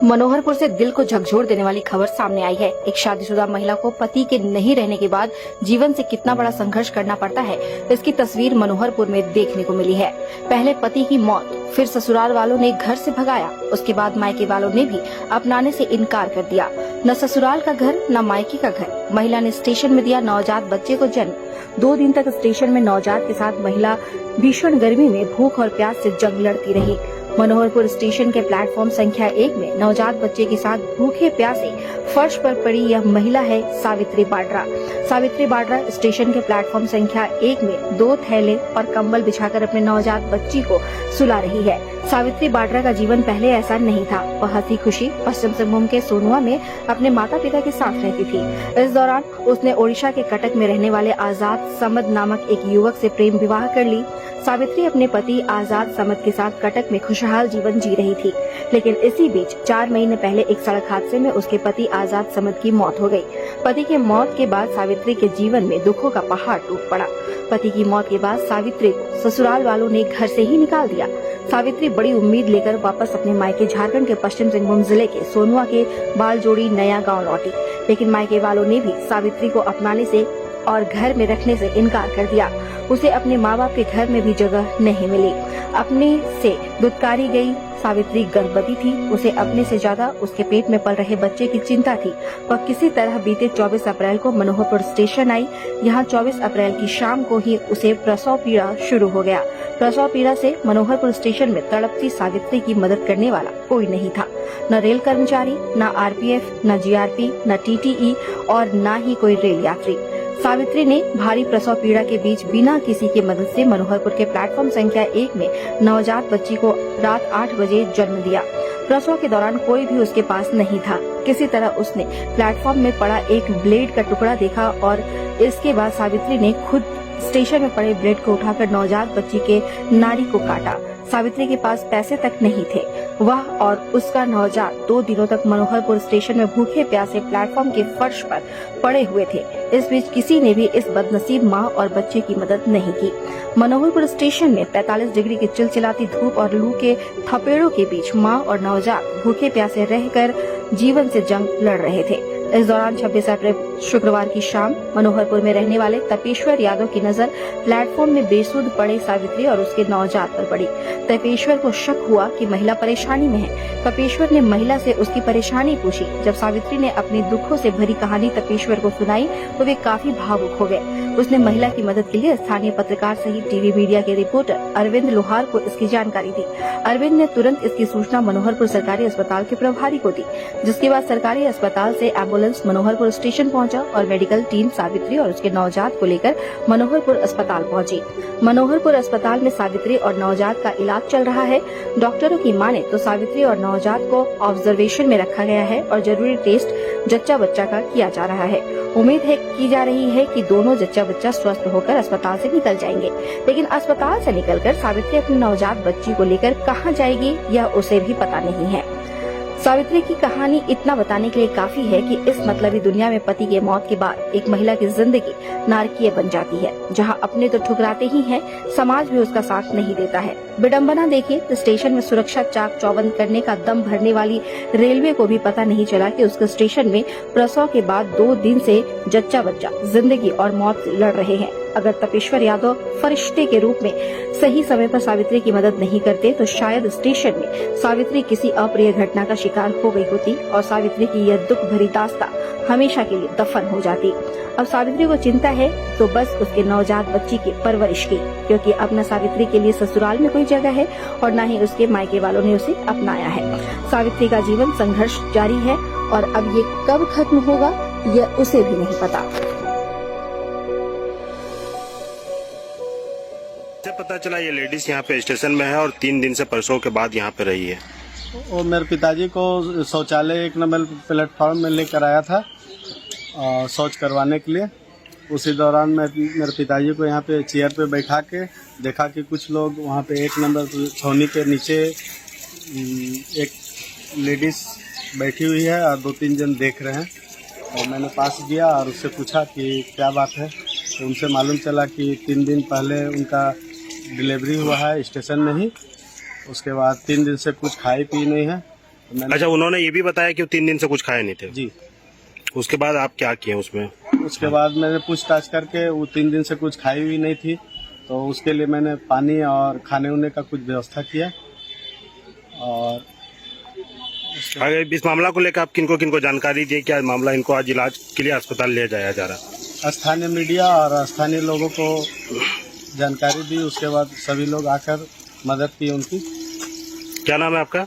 मनोहरपुर से दिल को झकझोर देने वाली खबर सामने आई है। एक शादीशुदा महिला को पति के नहीं रहने के बाद जीवन से कितना बड़ा संघर्ष करना पड़ता है, इसकी तस्वीर मनोहरपुर में देखने को मिली है। पहले पति की मौत, फिर ससुराल वालों ने घर से भगाया, उसके बाद मायके वालों ने भी अपनाने से इनकार कर दिया। न ससुराल का घर न मायके का घर। महिला ने स्टेशन में दिया नवजात बच्चे को जन्म। 2 दिन तक स्टेशन में नवजात के साथ महिला भीषण गर्मी में भूख और प्यास से जंग लड़ती रही। मनोहरपुर स्टेशन के प्लेटफॉर्म संख्या 1 में नवजात बच्चे के साथ भूखे प्यासे फर्श पर पड़ी यह महिला है सावित्री बाड्रा। सावित्री बाड्रा स्टेशन के प्लेटफॉर्म संख्या 1 में 2 थैले और कंबल बिछाकर अपने नवजात बच्ची को सुला रही है। सावित्री बाड्रा का जीवन पहले ऐसा नहीं था। वह हंसी खुशी पश्चिम सिंहभूम के सोनुआ में अपने माता पिता के साथ रहती थी। इस दौरान उसने ओडिशा के कटक में रहने वाले आजाद समद नामक एक युवक से प्रेम विवाह कर ली। सावित्री अपने पति आजाद समद के साथ कटक में खुशहाल जीवन जी रही थी, लेकिन इसी बीच 4 महीने पहले एक सड़क हादसे में उसके पति आजाद समद की मौत हो गई। पति के मौत के बाद सावित्री के जीवन में दुखों का पहाड़ टूट पड़ा। पति की मौत के बाद सावित्री को ससुराल वालों ने घर से ही निकाल दिया। सावित्री बड़ी उम्मीद लेकर वापस अपने मायके झारखंड के पश्चिम सिंहभूम जिले के सोनुआ के बालजोड़ी नया गाँव लौटी, लेकिन मायके वालों ने भी सावित्री को अपनाने से और घर में रखने से इनकार कर दिया। उसे अपने माँ बाप के घर में भी जगह नहीं मिली। अपने से दुत्कारी गई सावित्री गर्भवती थी। उसे अपने से ज्यादा उसके पेट में पल रहे बच्चे की चिंता थी। वह किसी तरह बीते 24 अप्रैल को मनोहरपुर स्टेशन आई। यहाँ 24 अप्रैल की शाम को ही उसे प्रसव पीड़ा शुरू हो गया। प्रसव पीड़ा से मनोहरपुर स्टेशन में तड़पती सावित्री की मदद करने वाला कोई नहीं था। न रेल कर्मचारी, न आरपीएफ, न जीआरपी, न टीटीई और न ही कोई रेल यात्री। सावित्री ने भारी प्रसव पीड़ा के बीच बिना किसी की मदद से मनोहरपुर के प्लेटफॉर्म संख्या 1 में नवजात बच्ची को रात 8 बजे जन्म दिया। प्रसव के दौरान कोई भी उसके पास नहीं था। किसी तरह उसने प्लेटफॉर्म में पड़ा एक ब्लेड का टुकड़ा देखा और इसके बाद सावित्री ने खुद स्टेशन में पड़े ब्लेड को उठाकर नवजात बच्ची के नाड़ी को काटा। सावित्री के पास पैसे तक नहीं थे। वह और उसका नवजात 2 दिनों तक मनोहरपुर स्टेशन में भूखे प्यासे प्लेटफॉर्म के फर्श पर पड़े हुए थे। इस बीच किसी ने भी इस बदनसीब मां और बच्चे की मदद नहीं की। मनोहरपुर स्टेशन में 45 डिग्री की चिलचिलाती धूप और लू के थपेड़ों के बीच मां और नवजात भूखे प्यासे रहकर जीवन से जंग लड़ रहे थे। इस दौरान 26 अप्रैल शुक्रवार की शाम मनोहरपुर में रहने वाले तपेश्वर यादव की नजर प्लेटफॉर्म में बेसुध पड़े सावित्री और उसके नवजात पर पड़ी। तपेश्वर को शक हुआ कि महिला परेशानी में है। तपेश्वर ने महिला से उसकी परेशानी पूछी। जब सावित्री ने अपनी दुखों से भरी कहानी तपेश्वर को सुनाई तो वे काफी भावुक हो गए। उसने महिला की मदद के लिए स्थानीय पत्रकार सहित टीवी मीडिया के रिपोर्टर अरविंद लोहार को इसकी जानकारी दी। अरविंद ने तुरंत इसकी सूचना मनोहरपुर सरकारी अस्पताल के प्रभारी को दी, जिसके बाद सरकारी अस्पताल से एम्बुलेंस मनोहरपुर स्टेशन पहुंचा और मेडिकल टीम सावित्री और उसके नवजात को लेकर मनोहरपुर अस्पताल पहुंची। मनोहरपुर अस्पताल में सावित्री और नवजात का इलाज चल रहा है। डॉक्टरों की माने तो सावित्री और नवजात को ऑब्जर्वेशन में रखा गया है और जरूरी टेस्ट जच्चा बच्चा का किया जा रहा है। उम्मीद की जा रही है कि दोनों जच्चा बच्चा स्वस्थ होकर अस्पताल से निकल जाएंगे, लेकिन अस्पताल से निकलकर सावित्री अपनी नवजात बच्ची को लेकर कहां जाएगी यह उसे भी पता नहीं है। सावित्री की कहानी इतना बताने के लिए काफी है कि इस मतलबी दुनिया में पति के मौत के बाद एक महिला की जिंदगी नारकीय बन जाती है। जहां अपने तो ठुकराते ही हैं, समाज भी उसका साथ नहीं देता है। विडंबना देखिए तो स्टेशन में सुरक्षा चाक चौबंद करने का दम भरने वाली रेलवे को भी पता नहीं चला कि उसके स्टेशन में प्रसव के बाद 2 दिन से जच्चा बच्चा जिंदगी और मौत लड़ रहे हैं। अगर तपेश्वर यादव फरिश्ते के रूप में सही समय पर सावित्री की मदद नहीं करते तो शायद स्टेशन में सावित्री किसी अप्रिय घटना का शिकार हो गई होती और सावित्री की यह दुख भरी दास्तां हमेशा के लिए दफन हो जाती। अब सावित्री को चिंता है तो बस उसके नवजात बच्ची की परवरिश की, क्योंकि अब न सावित्री के लिए ससुराल में कोई जगह है और न ही उसके मायके वालों ने उसे अपनाया है। सावित्री का जीवन संघर्ष जारी है और अब ये कब खत्म होगा यह उसे भी नहीं पता। पता चला ये लेडीज यहाँ पे स्टेशन में है और 3 दिन से प्रसव के बाद यहाँ पे रही है। और मेरे पिताजी को शौचालय 1 नंबर प्लेटफॉर्म में लेकर आया था शौच करवाने के लिए। उसी दौरान मैं मेरे पिताजी को यहाँ पे चेयर पे बैठा के देखा कि कुछ लोग वहाँ पे 1 नंबर छौनी के नीचे एक लेडीज बैठी हुई है और 2-3 जन देख रहे हैं। और मैंने पास गया और उससे पूछा कि क्या बात है, तो उनसे मालूम चला कि 3 दिन पहले उनका डिलीवरी हुआ है स्टेशन में ही। उसके बाद 3 दिन से कुछ खाई पी नहीं है तो मैंने अच्छा, उन्होंने ये भी बताया कि वो 3 दिन से कुछ खाए नहीं थे। जी, उसके बाद आप क्या किए उसमें? उसके बाद मैंने पूछताछ करके वो 3 दिन से कुछ खाई हुई नहीं थी, तो उसके लिए मैंने पानी और खाने उने का कुछ व्यवस्था किया। और अगर इस मामला को लेकर आप किनको किनको जानकारी दी? क्या मामला इनको आज इलाज के लिए अस्पताल ले जाया जा रहा? स्थानीय मीडिया और स्थानीय लोगों को जानकारी दी, उसके बाद सभी लोग आकर मदद की उनकी। क्या नाम है आपका?